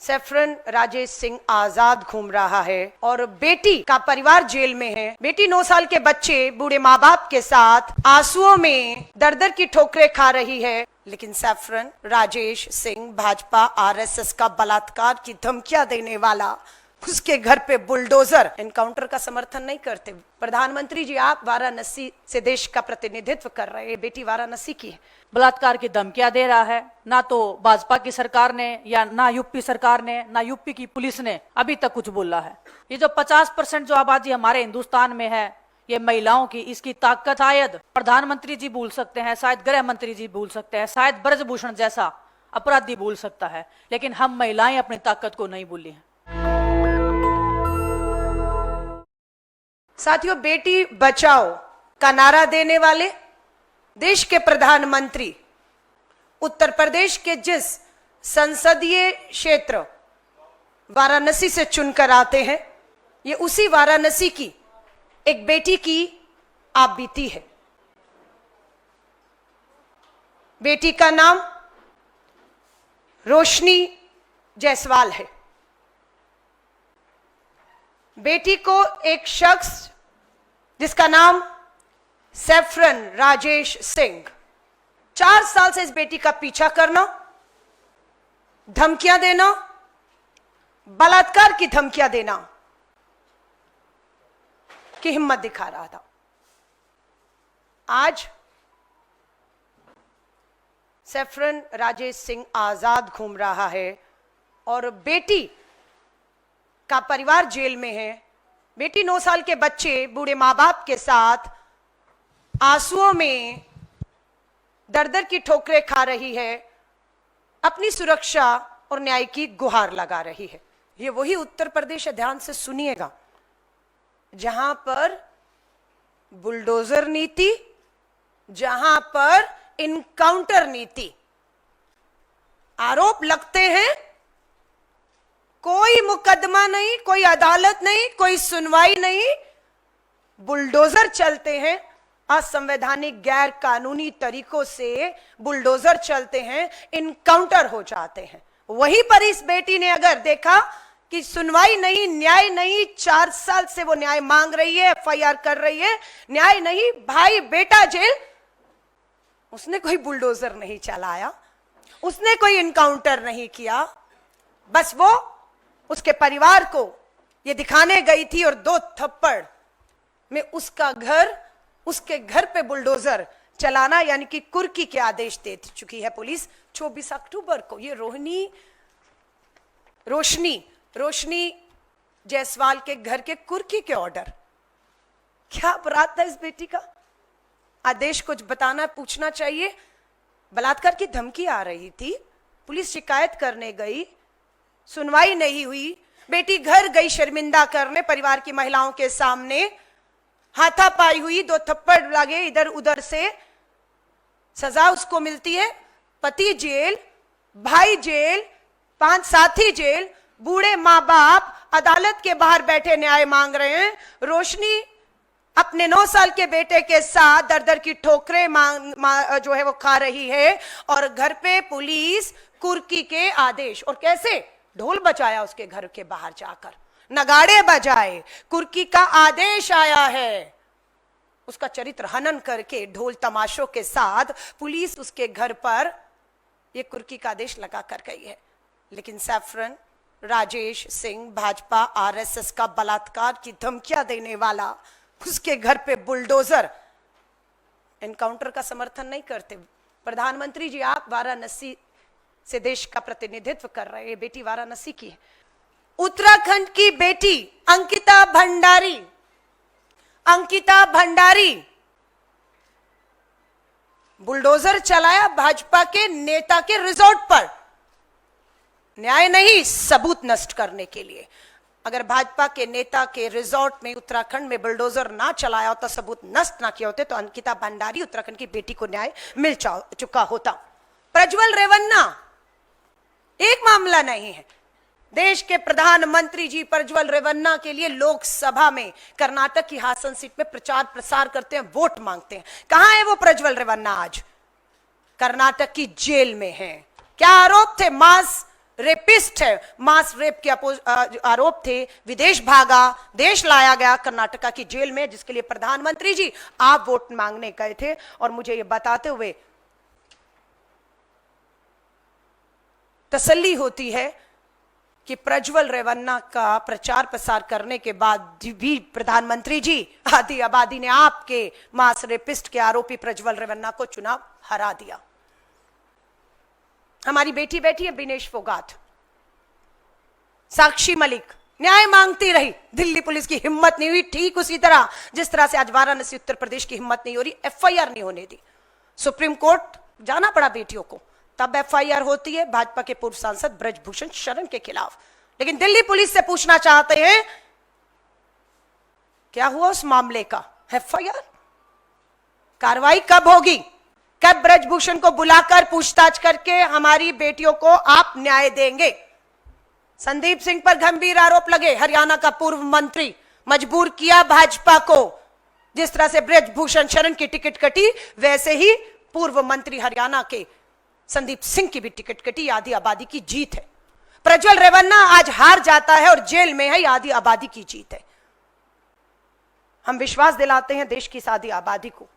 Saffron Rajesh Singh आजाद घूम रहा है और बेटी का परिवार जेल में है। बेटी 9 साल के बच्चे बूढ़े माँ बाप के साथ आंसुओं में दर दर की ठोकरें खा रही है। लेकिन सैफरन राजेश सिंह भाजपा आरएसएस का बलात्कार की धमकियां देने वाला उसके घर पे बुलडोजर एनकाउंटर का समर्थन नहीं करते। प्रधानमंत्री जी, आप वाराणसी से देश का प्रतिनिधित्व कर रहे हैं, बेटी वाराणसी की है, बलात्कार की धमकियां दे रहा है। ना तो भाजपा की सरकार ने या ना यूपी सरकार ने ना यूपी की पुलिस ने अभी तक कुछ बोला है। ये जो 50% जो आबादी हमारे हिंदुस्तान में है, ये महिलाओं की, इसकी ताकत शायद प्रधानमंत्री जी भूल सकते हैं, शायद गृह मंत्री जी भूल सकते हैं, शायद ब्रजभूषण जैसा अपराधी भूल सकता है, लेकिन हम महिलाएं अपनी ताकत को नहीं भूली हैं। साथियों, बेटी बचाओ का नारा देने वाले देश के प्रधानमंत्री उत्तर प्रदेश के जिस संसदीय क्षेत्र वाराणसी से चुनकर आते हैं, ये उसी वाराणसी की एक बेटी की आप बीती है। बेटी का नाम रोशनी जायसवाल है। बेटी को एक शख्स जिसका नाम सैफरन राजेश सिंह 4 साल से इस बेटी का पीछा करना, धमकियां देना, बलात्कार की धमकियां देना की हिम्मत दिखा रहा था। आज सैफरन राजेश सिंह आजाद घूम रहा है और बेटी का परिवार जेल में है। बेटी 9 साल के बच्चे बूढ़े माँ बाप के साथ आंसुओं में दर दर की ठोकरें खा रही है, अपनी सुरक्षा और न्याय की गुहार लगा रही है। ये वही उत्तर प्रदेश है, ध्यान से सुनिएगा, जहां पर बुलडोजर नीति, जहां पर इनकाउंटर नीति, आरोप लगते हैं, कोई मुकदमा नहीं, कोई अदालत नहीं, कोई सुनवाई नहीं, बुलडोजर चलते हैं, असंवैधानिक गैर कानूनी तरीकों से बुलडोजर चलते हैं, इनकाउंटर हो जाते हैं। वहीं पर इस बेटी ने अगर देखा कि सुनवाई नहीं, न्याय नहीं, 4 साल से वो न्याय मांग रही है, एफआईआर कर रही है, न्याय नहीं, भाई बेटा जेल, उसने कोई बुलडोजर नहीं चलाया, उसने कोई इनकाउंटर नहीं किया, बस वो उसके परिवार को ये दिखाने गई थी और 2 थप्पड़ में उसके घर पे बुलडोजर चलाना यानी कि कुर्की के आदेश दे चुकी है पुलिस। 24 अक्टूबर को ये रोशनी जायसवाल के घर के कुर्की के ऑर्डर, क्या अपराध था इस बेटी का? आदेश कुछ बताना, पूछना चाहिए। बलात्कार की धमकी आ रही थी, पुलिस शिकायत करने गई, सुनवाई नहीं हुई, बेटी घर गई शर्मिंदा करने, परिवार की महिलाओं के सामने हाथापाई हुई, 2 थप्पड़ लगे इधर उधर से, सजा उसको मिलती है, पति जेल, भाई जेल, 5 साथी जेल, बूढ़े माँ बाप अदालत के बाहर बैठे न्याय मांग रहे हैं। रोशनी अपने 9 साल के बेटे के साथ दर दर की ठोकरें जो है वो खा रही है और घर पे पुलिस कुर्की के आदेश, और कैसे ढोल बजाया उसके घर के बाहर जाकर, नगाड़े बजाए, कुर्की का आदेश आया है, उसका चरित्र हनन करके ढोल तमाशों के साथ पुलिस उसके घर पर यह कुर्की का आदेश लगा कर गई है। लेकिन सैफरन राजेश सिंह भाजपा आरएसएस का बलात्कार की धमकियां देने वाला उसके घर पे बुलडोजर एनकाउंटर का समर्थन नहीं करते। प्रधानमंत्री जी, आप वाराणसी से देश का प्रतिनिधित्व कर रहे हैं, बेटी वाराणसी की है। उत्तराखंड की बेटी अंकिता भंडारी बुलडोजर चलाया भाजपा के नेता के रिजॉर्ट पर, न्याय नहीं, सबूत नष्ट करने के लिए। अगर भाजपा के नेता के रिजॉर्ट में उत्तराखंड में बुलडोजर ना चलाया होता, सबूत नष्ट ना किया होते, तो अंकिता भंडारी उत्तराखंड की बेटी को न्याय मिल चुका होता। प्रज्वल रेवन्ना एक मामला नहीं है, देश के प्रधानमंत्री जी प्रज्वल रेवन्ना के लिए लोकसभा में कर्नाटक की हासन सीट में प्रचार प्रसार करते हैं, वोट मांगते हैं। कहां है वो प्रज्वल रेवन्ना? आज कर्नाटक की जेल में है। क्या आरोप थे? मांस रेपिस्ट है, मास रेप के आरोप थे, विदेश भागा, देश लाया गया कर्नाटका की जेल में, जिसके लिए प्रधानमंत्री जी आप वोट मांगने गए थे। और मुझे ये बताते हुए तसल्ली होती है कि प्रज्वल रेवन्ना का प्रचार प्रसार करने के बाद भी प्रधानमंत्री जी आधी आबादी ने आपके मास रेपिस्ट के आरोपी प्रज्वल रेवन्ना को चुनाव हरा दिया। हमारी बेटी बैठी है बिनेश फोगाट, साक्षी मलिक न्याय मांगती रही, दिल्ली पुलिस की हिम्मत नहीं हुई, ठीक उसी तरह जिस तरह से आज वाराणसी उत्तर प्रदेश की हिम्मत नहीं हो रही, एफआईआर नहीं होने दी। सुप्रीम कोर्ट जाना पड़ा बेटियों को, तब एफआईआर होती है भाजपा के पूर्व सांसद ब्रजभूषण शरण के खिलाफ। लेकिन दिल्ली पुलिस से पूछना चाहते हैं क्या हुआ उस मामले का, एफआईआर, कार्रवाई कब होगी, कब ब्रजभूषण को बुलाकर पूछताछ करके हमारी बेटियों को आप न्याय देंगे। संदीप सिंह पर गंभीर आरोप लगे, हरियाणा का पूर्व मंत्री, मजबूर किया भाजपा को, जिस तरह से ब्रजभूषण शरण की टिकट कटी वैसे ही पूर्व मंत्री हरियाणा के संदीप सिंह की भी टिकट कटी। आधी आबादी की जीत है। प्रज्वल रेवन्ना आज हार जाता है और जेल में है, आधी आबादी की जीत है। हम विश्वास दिलाते हैं देश की आधी आबादी को,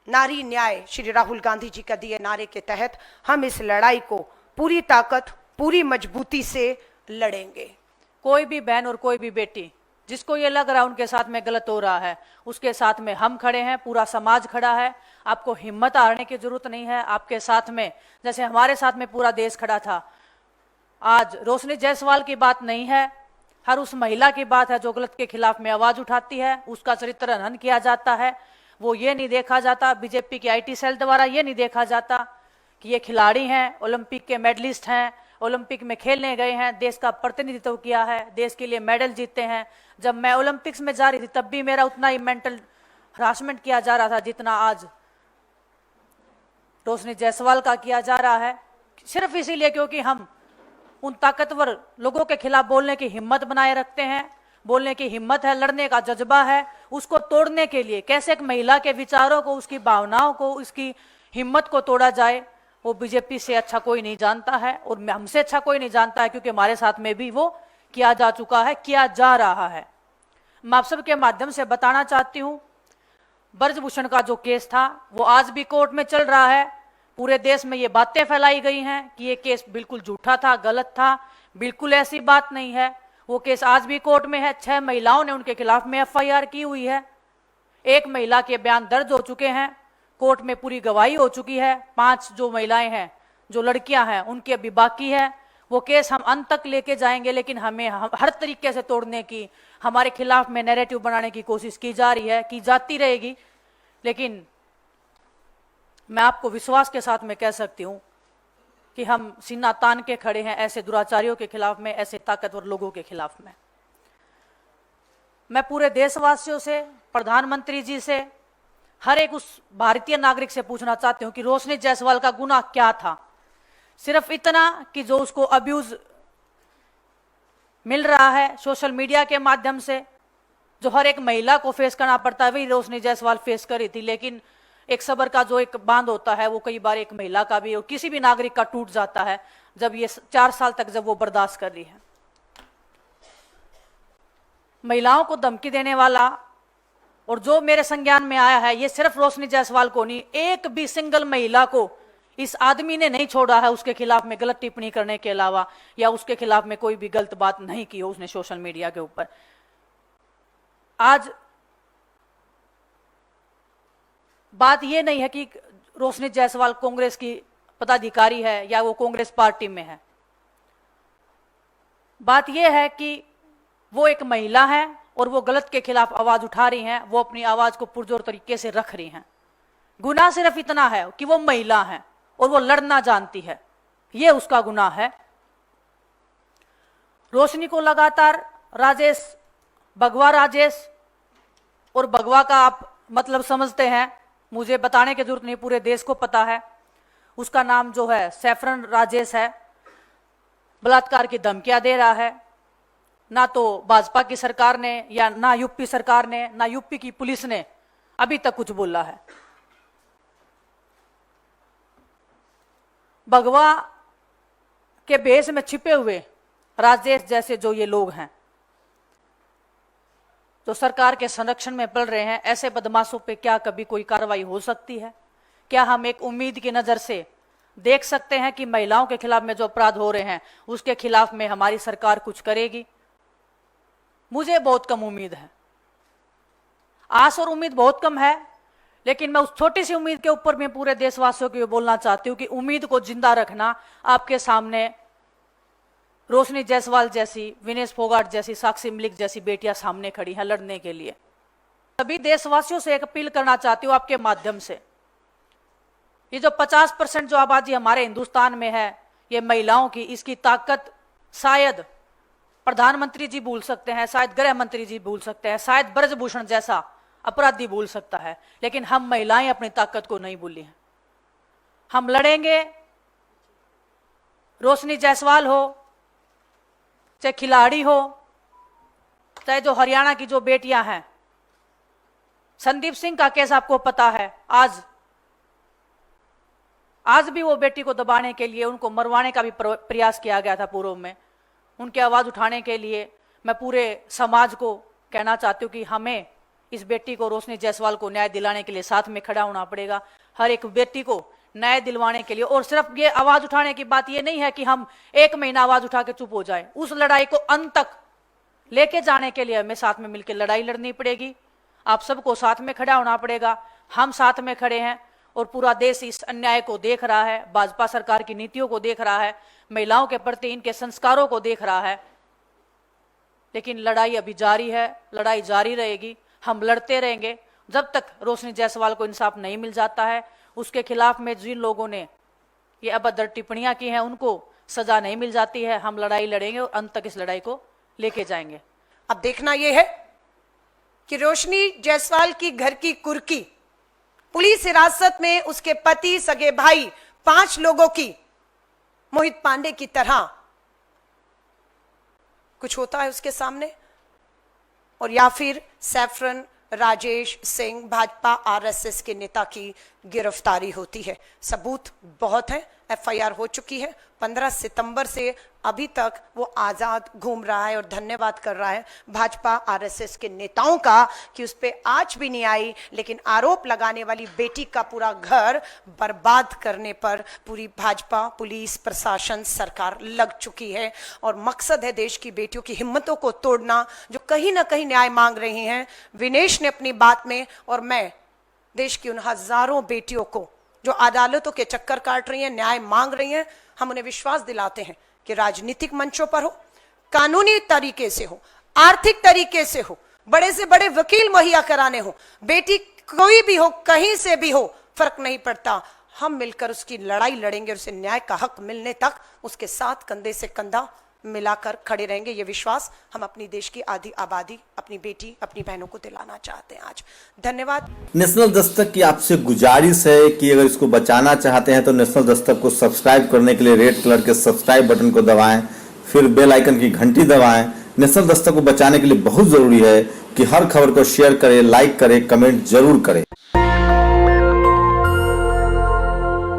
नारी न्याय श्री राहुल गांधी जी का दिए नारे के तहत हम इस लड़ाई को पूरी ताकत पूरी मजबूती से लड़ेंगे। कोई भी बहन और कोई भी बेटी जिसको ये लग रहा है उनके साथ में गलत हो रहा है, उसके साथ में हम खड़े हैं, पूरा समाज खड़ा है। आपको हिम्मत हारने की जरूरत नहीं है। आपके साथ में जैसे हमारे साथ में पूरा देश खड़ा था। आज रोशनी जायसवाल की बात नहीं है, हर उस महिला की बात है जो गलत के खिलाफ में आवाज उठाती है, उसका चरित्र हनन किया जाता है। वो ये नहीं देखा जाता, बीजेपी के आईटी सेल द्वारा ये नहीं देखा जाता कि ये खिलाड़ी हैं, ओलंपिक के मेडलिस्ट हैं, ओलंपिक में खेलने गए हैं, देश का प्रतिनिधित्व किया है, देश के लिए मेडल जीते हैं। जब मैं ओलंपिक्स में जा रही थी तब भी मेरा उतना ही मेंटल हरासमेंट किया जा रहा था जितना आज रोशनी जायसवाल का किया जा रहा है, सिर्फ इसीलिए क्योंकि हम उन ताकतवर लोगों के खिलाफ बोलने की हिम्मत बनाए रखते हैं। बोलने की हिम्मत है, लड़ने का जज्बा है, उसको तोड़ने के लिए कैसे एक महिला के विचारों को, उसकी भावनाओं को, उसकी हिम्मत को तोड़ा जाए, वो बीजेपी से अच्छा कोई नहीं जानता है और हमसे अच्छा कोई नहीं जानता है, क्योंकि हमारे साथ में भी वो किया जा चुका है, किया जा रहा है। मैं आप सबके माध्यम से बताना चाहती हूं, ब्रजभूषण का जो केस था वो आज भी कोर्ट में चल रहा है। पूरे देश में ये बातें फैलाई गई हैं कि ये केस बिल्कुल झूठा था, गलत था, बिल्कुल ऐसी बात नहीं है। वो केस आज भी कोर्ट में है। 6 महिलाओं ने उनके खिलाफ में एफआईआर की हुई है। 1 महिला के बयान दर्ज हो चुके हैं, कोर्ट में पूरी गवाही हो चुकी है। 5 जो महिलाएं हैं, जो लड़कियां हैं, उनकी अभी बाकी है। वो केस हम अंत तक लेके जाएंगे, लेकिन हमें हर तरीके से तोड़ने की, हमारे खिलाफ में नैरेटिव बनाने की कोशिश की जा रही है, की जाती रहेगी। लेकिन मैं आपको विश्वास के साथ में कह सकती हूं कि हम सीना तान के खड़े हैं ऐसे दुराचारियों के खिलाफ में, ऐसे ताकतवर लोगों के खिलाफ में। मैं पूरे देशवासियों से, प्रधानमंत्री जी से, हर एक उस भारतीय नागरिक से पूछना चाहती हूं कि रोशनी जायसवाल का गुनाह क्या था। सिर्फ इतना कि जो उसको अब्यूज मिल रहा है सोशल मीडिया के माध्यम से, जो हर एक महिला को फेस करना पड़ता है, वही रोशनी जायसवाल फेस करी थी। लेकिन एक सबर का जो एक बांध होता है वो कई बार एक महिला का भी और किसी भी नागरिक का टूट जाता है जब ये 4 साल तक जब वो बर्दाश्त कर रही है। महिलाओं को धमकी देने वाला और जो मेरे संज्ञान में आया है, ये सिर्फ रोशनी जायसवाल को नहीं, एक भी सिंगल महिला को इस आदमी ने नहीं छोड़ा है उसके खिलाफ में गलत टिप्पणी करने के अलावा, या उसके खिलाफ में कोई भी गलत बात नहीं की हो उसने सोशल मीडिया के ऊपर। आज बात यह नहीं है कि रोशनी जायसवाल कांग्रेस की पदाधिकारी है या वो कांग्रेस पार्टी में है। बात यह है कि वो एक महिला है और वो गलत के खिलाफ आवाज उठा रही हैं, वो अपनी आवाज को पुरजोर तरीके से रख रही हैं। गुनाह सिर्फ इतना है कि वो महिला है और वो लड़ना जानती है, ये उसका गुनाह है। रोशनी को लगातार राजेश, भगवा राजेश, और भगवा का आप मतलब समझते हैं, मुझे बताने की जरूरत नहीं, पूरे देश को पता है। उसका नाम जो है सैफरन राजेश है, बलात्कार की धमकियां दे रहा है। ना तो भाजपा की सरकार ने या ना यूपी सरकार ने, ना यूपी की पुलिस ने अभी तक कुछ बोला है। भगवा के भेष में छिपे हुए राजेश जैसे जो ये लोग हैं, जो सरकार के संरक्षण में पड़ रहे हैं, ऐसे बदमाशों पे क्या कभी कोई कार्रवाई हो सकती है? क्या हम एक उम्मीद की नजर से देख सकते हैं कि महिलाओं के खिलाफ में जो अपराध हो रहे हैं उसके खिलाफ में हमारी सरकार कुछ करेगी? मुझे बहुत कम उम्मीद है, आस और उम्मीद बहुत कम है। लेकिन मैं उस छोटी सी उम्मीद के ऊपर मैं पूरे देशवासियों को ये बोलना चाहती हूँ कि उम्मीद को जिंदा रखना। आपके सामने रोशनी जायसवाल जैसी, विनेश फोगाट जैसी, साक्षी मलिक जैसी बेटियां सामने खड़ी हैं लड़ने के लिए। सभी देशवासियों से एक अपील करना चाहती हूँ आपके माध्यम से, ये जो 50% जो आबादी हमारे हिंदुस्तान में है, ये महिलाओं की, इसकी ताकत शायद प्रधानमंत्री जी भूल सकते हैं, शायद गृह मंत्री जी भूल सकते हैं, शायद ब्रजभूषण जैसा अपराधी भूल सकता है, लेकिन हम महिलाएं अपनी ताकत को नहीं भूली हैं। हम लड़ेंगे। रोशनी जायसवाल हो, चाहे खिलाड़ी हो, चाहे जो हरियाणा की जो बेटियां हैं, संदीप सिंह का केस आपको पता है। आज भी वो बेटी को दबाने के लिए, उनको मरवाने का भी प्रयास किया गया था पूर्व में। उनकी आवाज उठाने के लिए मैं पूरे समाज को कहना चाहती हूँ कि हमें इस बेटी को, रोशनी जायसवाल को न्याय दिलाने के लिए साथ में खड़ा होना पड़ेगा। हर एक बेटी को न्याय दिलवाने के लिए। और सिर्फ ये आवाज उठाने की बात ये नहीं है कि हम एक महीना आवाज उठा के चुप हो जाए। उस लड़ाई को अंत तक लेके जाने के लिए हमें साथ में मिलकर लड़ाई लड़नी पड़ेगी। आप सबको साथ में खड़ा होना पड़ेगा। हम साथ में खड़े हैं और पूरा देश इस अन्याय को देख रहा है, भाजपा सरकार की नीतियों को देख रहा है, महिलाओं के प्रति इनके संस्कारों को देख रहा है। लेकिन लड़ाई अभी जारी है, लड़ाई जारी रहेगी। हम लड़ते रहेंगे जब तक रोशनी जायसवाल को इंसाफ नहीं मिल जाता है। उसके खिलाफ में जिन लोगों ने ये अभद्र टिप्पणियां की हैं उनको सजा नहीं मिल जाती है। हम लड़ाई लड़ेंगे और अंत तक इस लड़ाई को लेके जाएंगे। अब देखना यह है कि रोशनी जायसवाल की घर की कुर्की पुलिस हिरासत में उसके पति, सगे भाई, 5 लोगों की मोहित पांडे की तरह कुछ होता है उसके सामने, और या फिर सैफरन राजेश सिंह भाजपा आरएसएस के नेता की गिरफ्तारी होती है। सबूत बहुत है, एफआईआर हो चुकी है। 15 सितंबर से अभी तक वो आजाद घूम रहा है और धन्यवाद कर रहा है भाजपा आरएसएस के नेताओं का कि उस पर आज भी नहीं आई। लेकिन आरोप लगाने वाली बेटी का पूरा घर बर्बाद करने पर पूरी भाजपा, पुलिस, प्रशासन, सरकार लग चुकी है। और मकसद है देश की बेटियों की हिम्मतों को तोड़ना, जो कहीं ना कहीं न्याय मांग रही हैं। विनेश ने अपनी बात में, और मैं देश की उन हजारों बेटियों को जो अदालतों के चक्कर काट रही हैं, न्याय मांग रही हैं, हम उन्हें विश्वास दिलाते हैं कि राजनीतिक मंचों पर हो, कानूनी तरीके से हो, आर्थिक तरीके से हो, बड़े से बड़े वकील मुहैया कराने हो, बेटी कोई भी हो, कहीं से भी हो, फर्क नहीं पड़ता। हम मिलकर उसकी लड़ाई लड़ेंगे और उसे न्याय का हक मिलने तक उसके साथ कंधे से कंधा मिलाकर खड़े रहेंगे। ये विश्वास हम अपनी देश की आधी आबादी, अपनी बेटी, अपनी बहनों को दिलाना चाहते हैं आज। धन्यवाद। नेशनल दस्तक की आपसे गुजारिश है कि अगर इसको बचाना चाहते हैं तो नेशनल दस्तक को सब्सक्राइब करने के लिए रेड कलर के सब्सक्राइब बटन को दबाएं, फिर बेल आइकन की घंटी दबाएं। नेशनल दस्तक को बचाने के लिए बहुत जरूरी है कि हर खबर को शेयर करें, लाइक करें, कमेंट जरूर करें।